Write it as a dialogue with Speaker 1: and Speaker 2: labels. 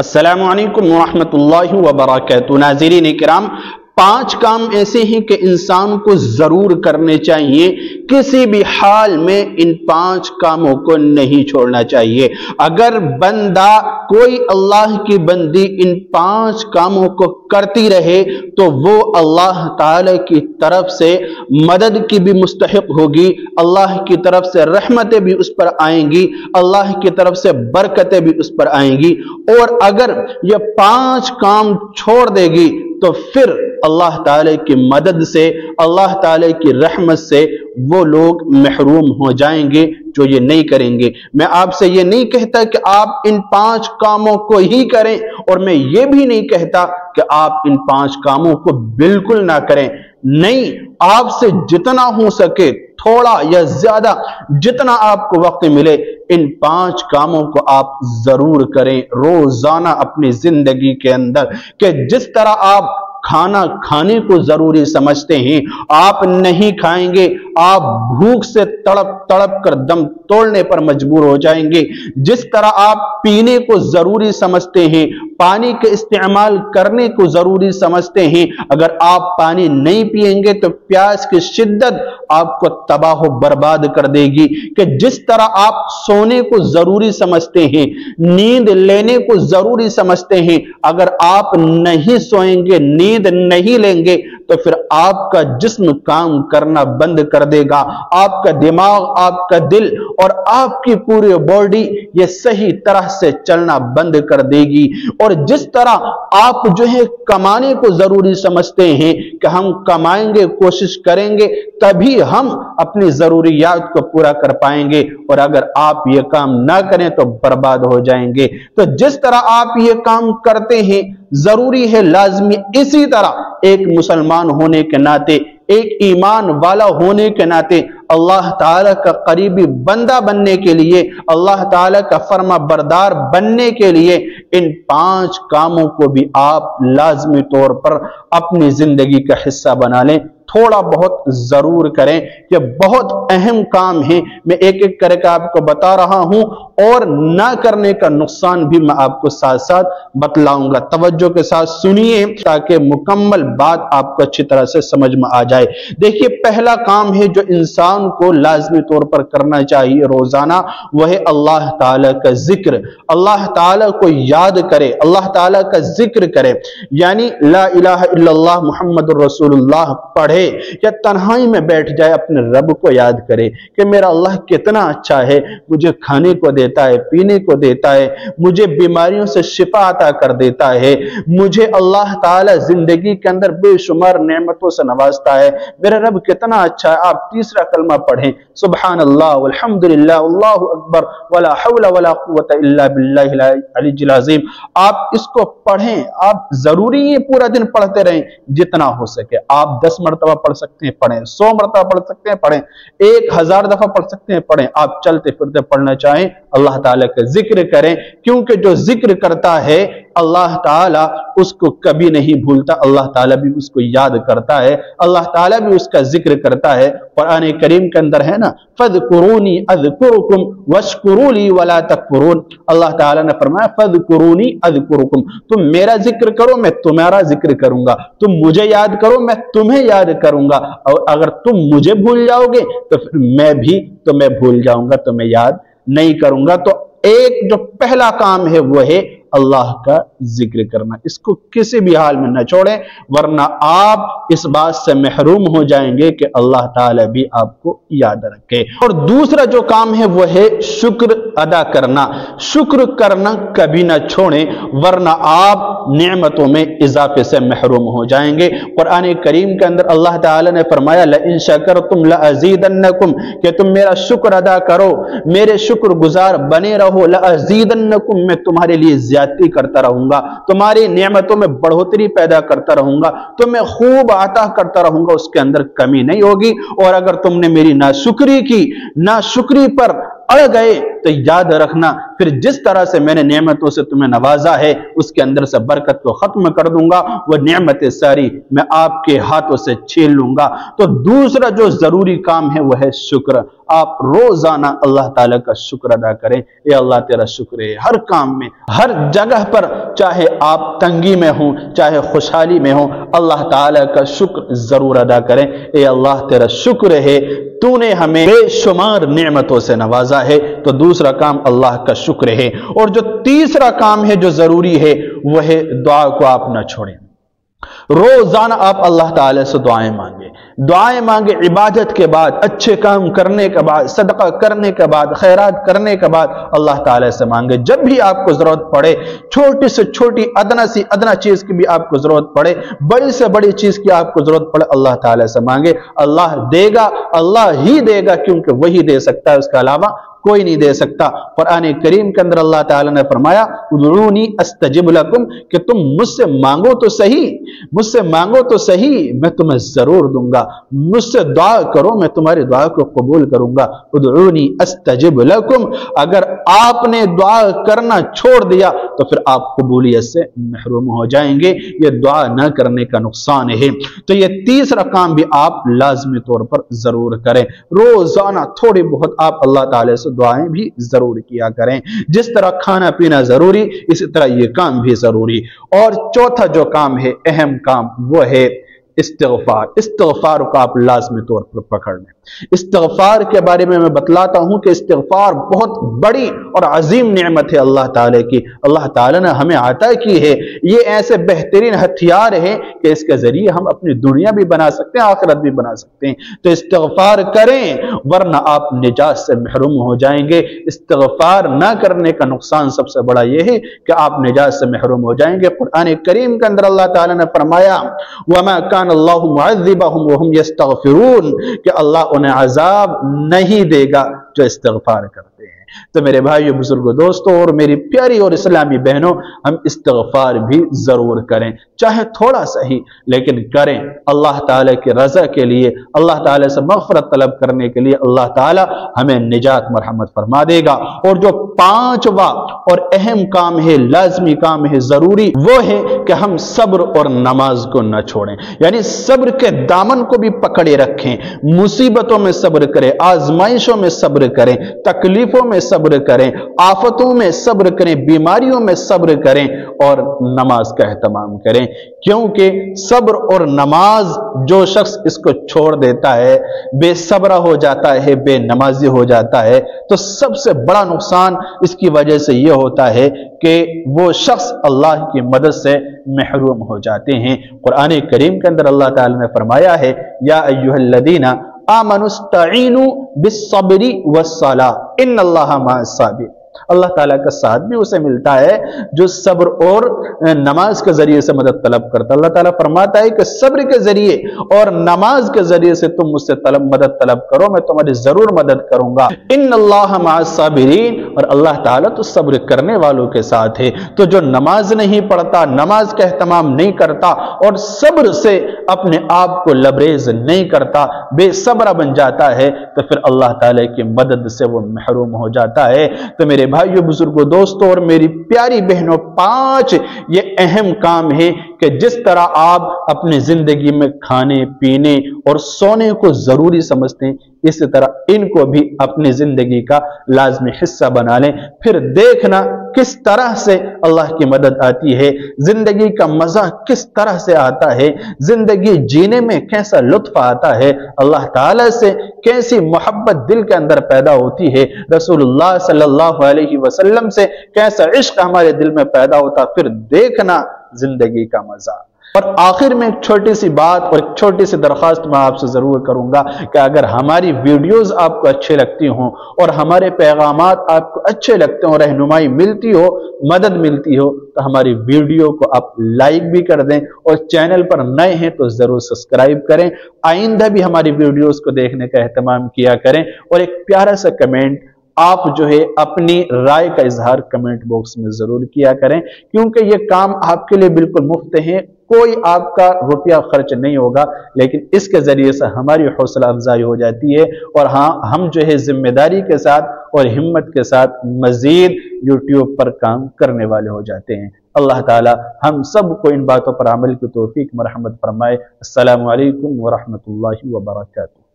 Speaker 1: अस्सलामु अलैकुम वरहमतुल्लाहि वबरकातुहू। नाज़रीन इकराम, 5 काम ऐसे हैं कि इंसान को जरूर करने चाहिए, किसी भी हाल में इन 5 कामों को नहीं छोड़ना चाहिए। अगर बंदा, कोई अल्लाह की बंदी इन 5 कामों को करती रहे तो वो अल्लाह ताला की तरफ से मदद की भी मुस्तहिक होगी, अल्लाह की तरफ से रहमतें भी उस पर आएंगी, अल्लाह की तरफ से बरकतें भी उस पर आएंगी। और अगर ये 5 काम छोड़ देगी तो फिर अल्लाह ताला की मदद से, अल्लाह ताला की रहमत से वो लोग महरूम हो जाएंगे जो ये नहीं करेंगे। मैं आपसे ये नहीं कहता कि आप इन 5 कामों को ही करें, और मैं ये भी नहीं कहता कि आप इन 5 कामों को बिल्कुल ना करें। नहीं, आपसे जितना हो सके, थोड़ा या ज्यादा, जितना आपको वक्त मिले, इन 5 कामों को आप जरूर करें रोजाना अपनी जिंदगी के अंदर। कि जिस तरह आप खाना खाने को जरूरी समझते हैं, आप नहीं खाएंगे, आप भूख से तड़प तड़प कर दम तोड़ने पर मजबूर हो जाएंगे। जिस तरह आप पीने को जरूरी समझते हैं, पानी के इस्तेमाल करने को जरूरी समझते हैं, अगर आप पानी नहीं पिएंगे तो प्यास की शिद्दत आपको तबाह बर्बाद कर देगी। कि जिस तरह आप सोने को जरूरी समझते हैं, नींद लेने को जरूरी समझते हैं, अगर आप नहीं सोएंगे, नींद नहीं लेंगे तो फिर आपका जिस्म काम करना बंद कर देगा, आपका दिमाग, आपका दिल और आपकी पूरी बॉडी ये सही तरह से चलना बंद कर देगी। और जिस तरह आप जो है कमाने को जरूरी समझते हैं कि हम कमाएंगे, कोशिश करेंगे तभी हम अपनी जरूरियात को पूरा कर पाएंगे, और अगर आप ये काम ना करें तो बर्बाद हो जाएंगे। तो जिस तरह आप ये काम करते हैं, जरूरी है, लाजमी, इसी तरह एक मुसलमान होने के नाते, एक ईमान वाला होने के नाते, अल्लाह ताला का करीबी बंदा बनने के लिए, अल्लाह ताला का फर्मा बरदार बनने के लिए इन 5 कामों को भी आप लाजमी तौर पर अपनी जिंदगी का हिस्सा बना लें। थोड़ा बहुत जरूर करें, ये बहुत अहम काम है। मैं एक एक करके आपको बता रहा हूं, और ना करने का नुकसान भी मैं आपको साथ साथ बतलाऊंगा। तवज्जो के साथ सुनिए ताकि मुकम्मल बात आपको अच्छी तरह से समझ में आ जाए। देखिए, पहला काम है जो इंसान को लाजमी तौर पर करना चाहिए रोजाना, वह है अल्लाह ताला का जिक्र। अल्लाह ताला को याद करे, अल्लाह ताला का जिक्र करे, यानी ला इलाहा इल्लल्लाह मुहम्मदुर रसूलुल्लाह पढ़े, या तन्हाई में बैठ जाए, अपने रब को याद करे कि मेरा अल्लाह कितना अच्छा है, मुझे खाने को देता है, पीने को देता है, मुझे बीमारियों से शिफा अता कर देता है, मुझे अल्लाह ताला जिंदगी के अंदर बेशुमार नेमतों से नवाजता है, मेरा रब कितना अच्छा है। आप तीसरा कलमा पढ़ें, सुबहान अल्लाह वल्हम्दुलिल्लाह अल्लाहु अकबर वला हौला वला कुव्वता इल्ला बिल्लाहिल अलीय्यिल अज़ीम। आप इसको पढ़ें, आप जरूरी है पूरा दिन पढ़ते रहें, जितना हो सके। आप 10 मरतबा पढ़ सकते हैं, पढ़ें, 100 मरतबा पढ़ सकते हैं, पढ़ें, 1000 दफा पढ़ सकते हैं, पढ़ें। आप चलते फिरते पढ़ना चाहें, अल्लाह ताला का जिक्र करें, क्योंकि जो जिक्र करता है अल्लाह ताला उसको कभी नहीं भूलता, अल्लाह ताला भी उसको याद करता है, अल्लाह ताला भी उसका जिक्र करता है। कुरान करीम के अंदर है ना, फज़कुरूनी अज़कुरुकुम वश्कुरूली वला तकफुरून। अल्लाह ताला ने फरमाया फज़कुरूनी अज़कुरुकुम, तुम मेरा जिक्र करो, मैं तुम्हारा जिक्र करूंगा, तुम मुझे याद करो, मैं तुम्हें याद करूंगा, और अगर तुम मुझे भूल जाओगे तो फिर मैं भी तुम्हें भूल जाऊंगा, तुम्हें याद नहीं करूंगा। तो एक जो पहला काम है वो है अल्लाह का जिक्र करना। इसको किसी भी हाल में न छोड़ें, वरना आप इस बात से महरूम हो जाएंगे कि अल्लाह ताला भी आपको याद रखे। और दूसरा जो काम है वो है शुक्र अदा करना। शुक्र करना कभी ना छोड़ें, वरना आप नेमतों में इजाफे से महरूम हो जाएंगे। कुरान करीम के अंदर अल्लाह ताला ने फरमाया लइन शकरतुम लअज़ीदन्नकुम, कि तुम मेरा शुक्र अदा करो, मेरे शुक्र गुजार बने रहो, लअज़ीदन्नकुम, मैं तुम्हारे लिए ज्यादती करता रहूंगा, तुम्हारी नेमतों में बढ़ोतरी पैदा करता रहूंगा, तुम्हें खूब अता करता रहूंगा, उसके अंदर कमी नहीं होगी। और अगर तुमने मेरी नाशुक्री की, नाशुक्री पर अड़ गए तो याद रखना फिर जिस तरह से मैंने नेमतों से तुम्हें नवाजा है उसके अंदर से बरकत को खत्म कर दूंगा, वो नेमतें सारी मैं आपके हाथों से छीन लूंगा। तो दूसरा जो जरूरी काम है वो है शुक्र। आप रोजाना अल्लाह ताला का शुक्र अदा करें। ये अल्लाह तेरा शुक्र है हर काम में, हर जगह पर, चाहे आप तंगी में हो चाहे खुशहाली में हो, अल्लाह ताला का शुक्र जरूर अदा करें। ये अल्लाह तेरा शुक्र है, तूने हमें बेशुमार नेमतों से नवाजा है। तो दूसरा काम अल्लाह का शुक्र है। और जो तीसरा काम है जो जरूरी है वह है दुआ को आप न छोड़ें। रोजाना आप अल्लाह ताला से दुआएं मांगे, इबादत के बाद, अच्छे काम करने के बाद, सदका करने के बाद, खैरात करने के बाद अल्लाह ताला से मांगे। जब भी आपको जरूरत पड़े, छोटी से छोटी अदना चीज की भी आपको जरूरत पड़े, बड़ी से बड़ी चीज की आपको जरूरत पड़े, अल्लाह ताला से मांगे। अल्लाह देगा, अल्लाह ही देगा, क्योंकि वही दे सकता है, उसके अलावा कोई नहीं दे सकता। कुरान करीम के अंदर अल्लाह ताला ने फरमाया उदऊनी अस्तजिब लकुम, कि तुम मुझसे मांगो तो सही, मैं तुम्हें जरूर दूंगा। मुझसे दुआ करो, मैं तुम्हारी दुआ को कबूल करूंगा। उदऊनी अस्तजिब लकुम, अगर आपने दुआ करना छोड़ दिया तो फिर आप कबूलियत से महरूम हो जाएंगे। ये दुआ न करने का नुकसान है। तो ये तीसरा काम भी आप लाजमी तौर पर जरूर करें। रोजाना थोड़ी बहुत आप अल्लाह ताला से दुआएं भी जरूर किया करें। जिस तरह खाना पीना जरूरी, इसी तरह ये काम भी जरूरी। और चौथा जो काम है, अहम काम, वो है इस्तिग़फ़ार को आप लाज़मी तौर पर पकड़ लें। इस्तिग़फ़ार के बारे में मैं बतलाता हूं कि इस्तिग़फ़ार बहुत बड़ी और अजीम नेमत है अल्लाह ताला की। अल्लाह ताला ने हमें अता की है। ये ऐसे बेहतरीन हथियार है कि इसके जरिए हम अपनी दुनिया भी बना सकते हैं, आखिरत भी बना सकते हैं। तो इस्तिग़फ़ार करें, वरना आप निजात से महरूम हो जाएंगे। इस्तिग़फ़ार न करने का नुकसान सबसे बड़ा यह है कि आप निजात से महरूम हो जाएंगे। कुरान करीम के अंदर अल्लाह ताला ने फरमाया वमा कान अल्लाहु मुअज़्ज़िबहुम व हुम यस्तग़फ़िरून, कि अल्लाह उन्हें अज़ाब नहीं देगा जो इस्तिग़फ़ार करते हैं। तो मेरे भाइयों, बुजुर्गों, दोस्तों और मेरी प्यारी और इस्लामी बहनों, हम इस्तिग़फ़ार भी जरूर करें, चाहे थोड़ा सा ही, लेकिन करें अल्लाह ताला की रज़ा के लिए, अल्लाह ताला से मग़फ़िरत तलब करने के लिए। अल्लाह ताला हमें निजात मरहमत फरमा देगा। और जो पांचवा और अहम काम है, लाजमी काम है, जरूरी, वो है कि हम सब्र और नमाज को न छोड़ें। यानी सब्र के दामन को भी पकड़े रखें। मुसीबतों में सब्र करें, आजमाइशों में सब्र करें, तकलीफों में सब्र करें, आफतों में सब्र करें, बीमारियों में सब्र करें और नमाज का एहतमाम करें। क्योंकि सब्र और नमाज जो शख्स इसको छोड़ देता है, बेसब्रा हो जाता है, बेनमाजी हो जाता है, तो सबसे बड़ा नुकसान इसकी वजह से यह होता है कि वो शख्स अल्लाह की मदद से महरूम हो जाते हैं। कुरान करीम के अंदर अल्लाह ताला ने फरमाया है या अय्युहल्लज़ीना आमनुस्तईनु बिस्सब्रि वस्सलाह इन्नल्लाहा मअस्साबिरीन। अल्लाह ताला का साथ भी उसे मिलता है जो सब्र और नमाज के जरिए से मदद तलब करता है। अल्लाह ताला फरमाता है कि सब्र के जरिए और नमाज के जरिए से तुम मुझसे मदद तलब करो, मैं तुम्हारी जरूर मदद करूंगा। इन्नल्लाहा मअस्साबिरीन, और अल्लाह ताला तो सब्र करने वालों के साथ है। तो जो नमाज नहीं पढ़ता, नमाज का एहतमाम नहीं करता और सब्र से अपने आप को लबरेज नहीं करता, बेसब्रा बन जाता है, तो फिर अल्लाह ताला की मदद से वो महरूम हो जाता है। तो मेरे भाइयों, बुजुर्गों, दोस्तों और मेरी प्यारी बहनों, 5 ये अहम काम है कि जिस तरह आप अपनी जिंदगी में खाने पीने और सोने को जरूरी समझते हैं, इसी तरह इनको भी अपनी जिंदगी का लाजमी हिस्सा बना लें। फिर देखना किस तरह से अल्लाह की मदद आती है, जिंदगी का मजा किस तरह से आता है, जिंदगी जीने में कैसा लुत्फ आता है, अल्लाह ताला से कैसी मोहब्बत दिल के अंदर पैदा होती है, रसूलुल्लाह सल्लल्लाहु अलैहि वसल्लम से कैसा इश्क हमारे दिल में पैदा होता। फिर देखना जिंदगी का मजा। और आखिर में एक छोटी सी बात और एक छोटी सी दरख्वास्त मैं आपसे जरूर करूंगा कि अगर हमारी वीडियोस आपको अच्छे लगती हों और हमारे पैगामात आपको अच्छे लगते हो, रहनुमाई मिलती हो, मदद मिलती हो, तो हमारी वीडियो को आप लाइक भी कर दें और चैनल पर नए हैं तो जरूर सब्सक्राइब करें। आइंदा भी हमारी वीडियोस को देखने का एहतमाम किया करें और एक प्यारा सा कमेंट आप जो है अपनी राय का इजहार कमेंट बॉक्स में जरूर किया करें, क्योंकि ये काम आपके लिए बिल्कुल मुफ्त है, कोई आपका रुपया खर्च नहीं होगा, लेकिन इसके जरिए से हमारी हौसला अफजाई हो जाती है और हाँ, हम जो है जिम्मेदारी के साथ اور ہمت کے ساتھ مزید یوٹیوب پر کام کرنے والے ہو جاتے ہیں۔ اللہ تعالی ہم سب کو ان باتوں پر عمل کی توفیق مرحمت فرمائے۔ السلام علیکم ورحمۃ اللہ وبرکاتہ۔